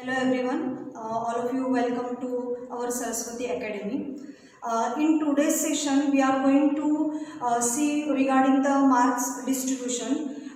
Hello everyone, all of you welcome to our Saraswati Academy. In today's session we are going to see regarding the marks distribution.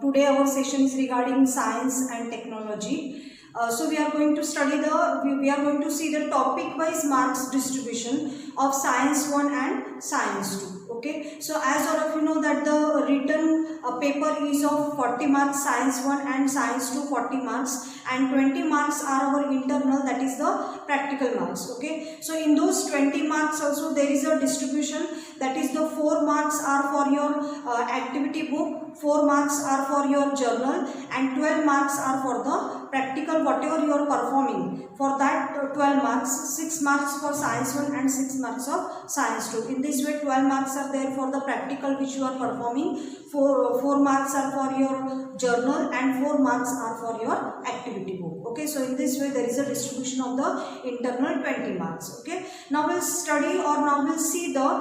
Today our session is regarding science and technology. So we are going to study we are going to see the topic wise marks distribution of science 1 and science 2. Okay, so as all of you know that the written paper is of 40 marks, science 1 and science 2 40 marks, and 20 marks are our internal, that is the practical marks. Okay, so in those 20 marks also there is a distribution, that is the 4 marks are for your activity book, 4 marks are for your journal, and 12 marks are for the practical whatever you are performing. For that 12 marks, 6 marks for science 1 and 6 marks of science 2. In this way 12 marks are there for the practical which you are performing, 4 marks are for your journal, and 4 marks are for your activity book. Okay, so in this way there is a distribution of the internal 20 marks. Okay, now we'll study, or now we'll see the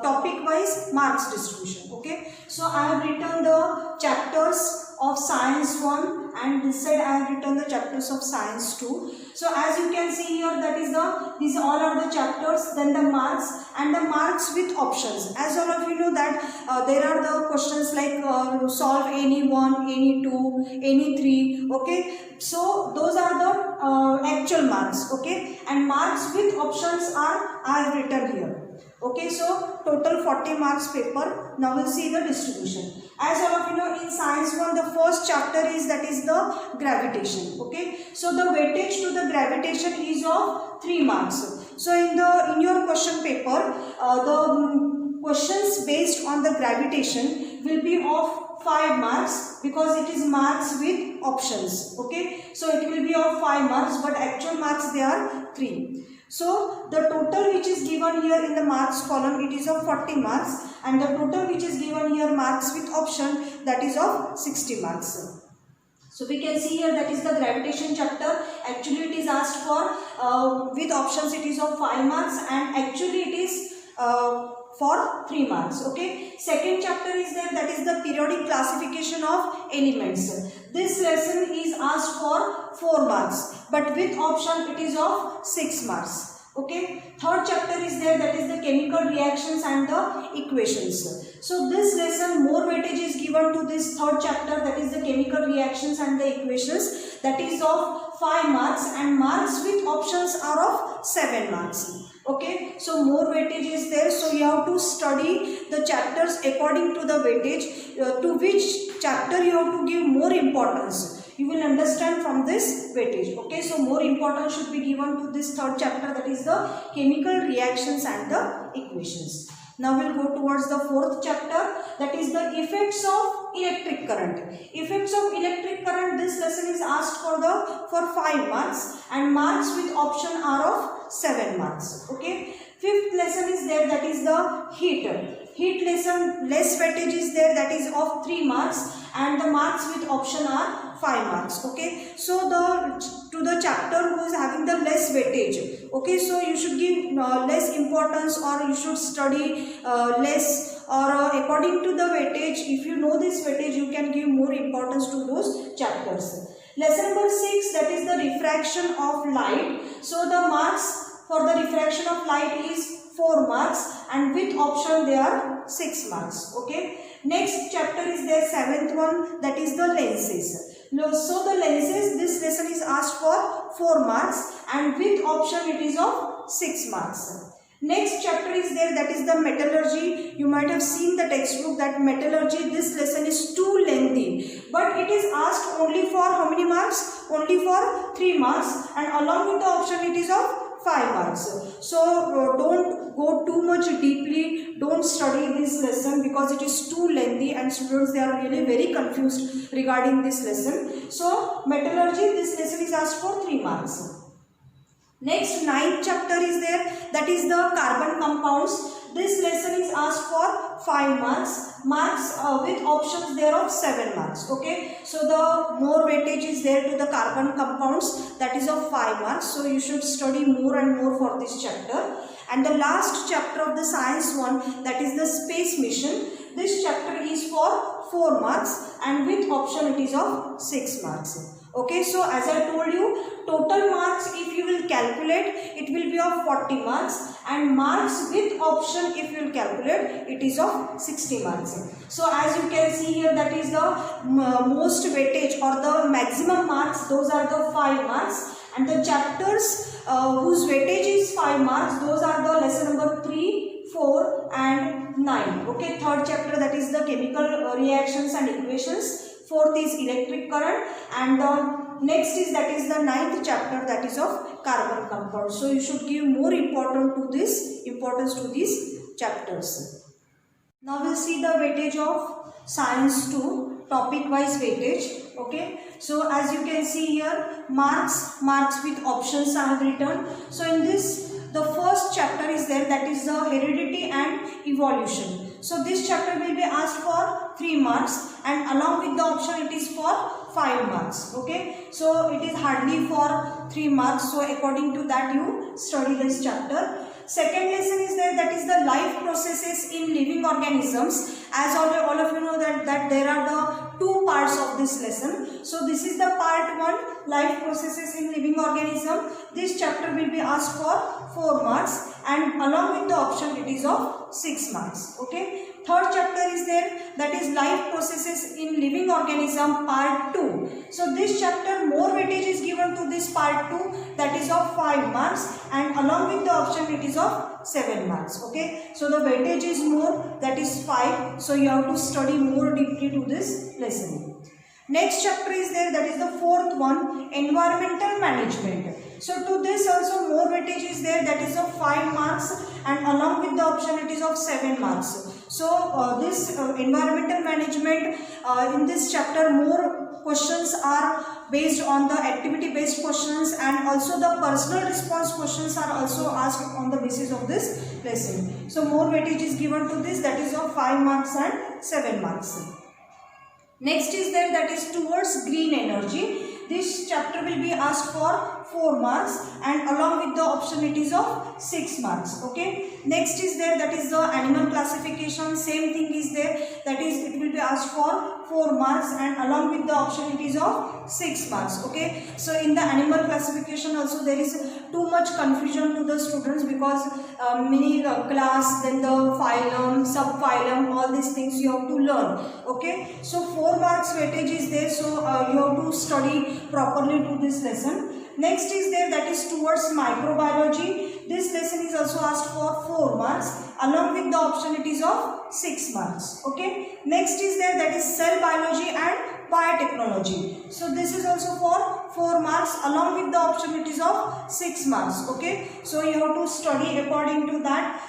topic wise marks distribution. Okay, so I have written the chapters of science 1 and this side I have written the chapters of science 2. So as you can see here, that is these all are the chapters, then the marks and the marks with options. As all of you know that there are the questions like solve any 1, any 2, any 3. Okay, so those are the actual marks. Okay, and marks with options are I have written here. Okay, so total 40 marks paper. Now we'll see the distribution. As all of you know, in science 1 the first chapter is, that is the gravitation. Okay, so the weightage to the gravitation is of 3 marks. So in your question paper, the questions based on the gravitation will be of 5 marks, because it is marks with options. Okay, so it will be of 5 marks, but actual marks they are 3. So the total which is given here in the marks column, it is of 40 marks, and the total which is given here marks with option, that is of 60 marks. So we can see here that is the gravitation chapter. Actually it is asked for with options, it is of 5 marks, and actually it is for 3 marks. Okay, second chapter is there, that is the periodic classification of elements. This lesson is asked for 4 marks, but with option it is of 6 marks. Okay, third chapter is there, that is the chemical reactions and the equations. So this lesson more weightage is given to this third chapter, that is the chemical reactions and the equations, that is of 5 marks, and marks with options are of 7 marks. Okay, so more weightage is there, so you have to study the chapters according to the weightage, to which chapter you have to give more importance. You will understand from this weightage. Okay, so more importance should be given to this third chapter, that is the chemical reactions and the equations. Now we'll go towards the fourth chapter, that is the effects of electric current. Effects of electric current, this lesson is asked for 5 marks, and marks with option are of 7 marks. Okay, fifth lesson is there, that is the heat. Heat lesson, less weightage is there, that is of 3 marks, and the marks with option are 5 marks. Okay, so to the chapter who is having the less weightage, okay, so you should give less importance, or you should study less, or according to the weightage. If you know this weightage, you can give more importance to those chapters. Lesson number 6, that is the refraction of light. So the marks for the refraction of light is 4 marks, and with option they are 6 marks. Okay, next chapter is there, 7th one, that is the lenses. So the lenses, this lesson is asked for 4 marks, and with option it is of 6 marks. Next chapter is there, that is the metallurgy. You might have seen the textbook that metallurgy, this lesson is too lengthy, but it is asked only for how many marks? Only for 3 marks, and along with the option it is of 5 marks. So don't go too much deeply, don't study this lesson, because it is too lengthy and students they are really very confused regarding this lesson. So metallurgy, this lesson is asked for 3 marks. Next, 9th chapter is there, that is the carbon compounds. This lesson is asked for 5 marks, with options there of 7 marks. Okay, so the more weightage is there to the carbon compounds, that is of 5 marks. So you should study more and more for this chapter. And the last chapter of the science 1, that is the space mission. This chapter is for 4 marks, and with option it is of 6 marks. Okay, so as I told you, total marks if you will calculate, it will be of 40 marks, and marks with option if you will calculate, it is of 60 marks. So as you can see here, that is the most weightage or the maximum marks, those are the 5 marks, and the chapters whose weightage is 5 marks, those are the lesson number 3, 4 and 9. Okay, third chapter, that is the chemical reactions and equations. Fourth is electric current, and the next is, that is the 9th chapter, that is of carbon compound. So you should give more importance to these chapters. Now we'll see the weightage of science 2, topic wise weightage. Okay, so as you can see here, marks with options I have written. So in this, the first chapter is there, that is the heredity and evolution. So this chapter will be asked for 3 marks, and along with the option it is for 5 marks. Okay, so it is hardly for 3 marks. So according to that you study this chapter. Second lesson is there, that is the life processes in living organisms. As all of you know that there are the 2 parts of this lesson. So this is the part 1, life processes in living organism. This chapter will be asked for 4 marks, and along with the option it is of 6 marks. Okay, third chapter is there, that is life processes in living organism part 2. So this chapter, more weightage is given to this part 2, that is of 5 marks, and along with the option it is of 7 marks. Okay, so the weightage is more, that is 5. So you have to study more deeply to this lesson. Next chapter is there, that is the 4th one, environmental management. So to this also more weightage is there, that is of 5 marks, and along with the option it is of 7 marks. So this environmental management, in this chapter more questions are based on the activity based questions, and also the personal response questions are also asked on the basis of this lesson. So more weightage is given to this, that is of 5 marks and 7 marks. Next is there, that is towards green energy. This chapter will be asked for 4 marks, and along with the option it is of 6 marks. Okay, next is there, that is the animal classification. Same thing is there, that is it will be asked for 4 marks, and along with the option it is of 6 marks. Okay, so in the animal classification also there is too much confusion to the students, because many class, then the phylum, subphylum, all these things you have to learn. Okay, so 4 marks weightage is there, so you have to study properly to this lesson. Next is there, that is towards microbiology. This lesson is also asked for 4 marks, along with the option it is of 6 marks. Okay, next is there, that is cell biology and biotechnology. So this is also for 4 marks, along with the option it is of 6 marks. Okay, so you have to study according to that.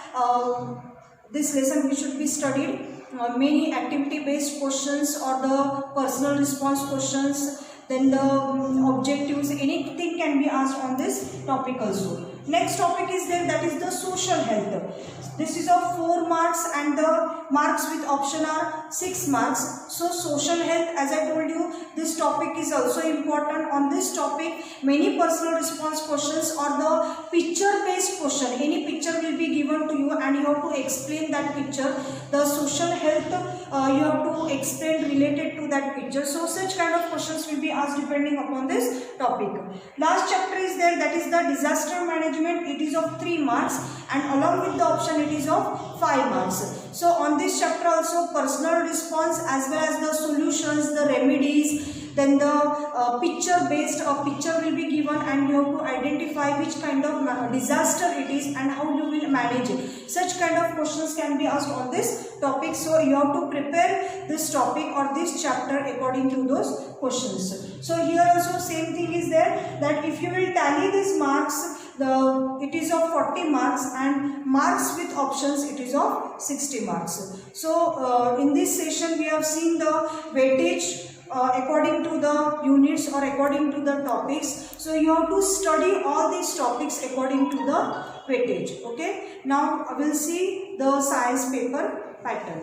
This lesson which should be studied. Many activity based questions or the personal response questions, then the objectives, anything can be asked on this topic also. Next topic is there, that is the social health. This is of 4 marks, and the marks with option are 6 marks. So social health, as I told you, this topic is also important. On this topic, many personal response questions or the picture based question, any picture will be given to you and you have to explain that picture. The social health you have to explain related to that picture. So such kind of questions will be asked depending upon this topic. Last chapter is there, that is the disaster management. It is of 3 marks, and along with the option it is of 5 marks. So on this chapter also personal response as well as the solutions, the remedies, then the picture based picture will be given, and you have to identify which kind of disaster it is and how you will manage it. Such kind of questions can be asked on this topic. So you have to prepare this topic or this chapter according to those questions. So here also same thing is there, that if you will tally these marks, it is of 40 marks, and marks with options it is of 60 marks. So in this session we have seen the weightage according to the units or according to the topics. So you have to study all these topics according to the weightage. Okay, now I will see the science paper pattern.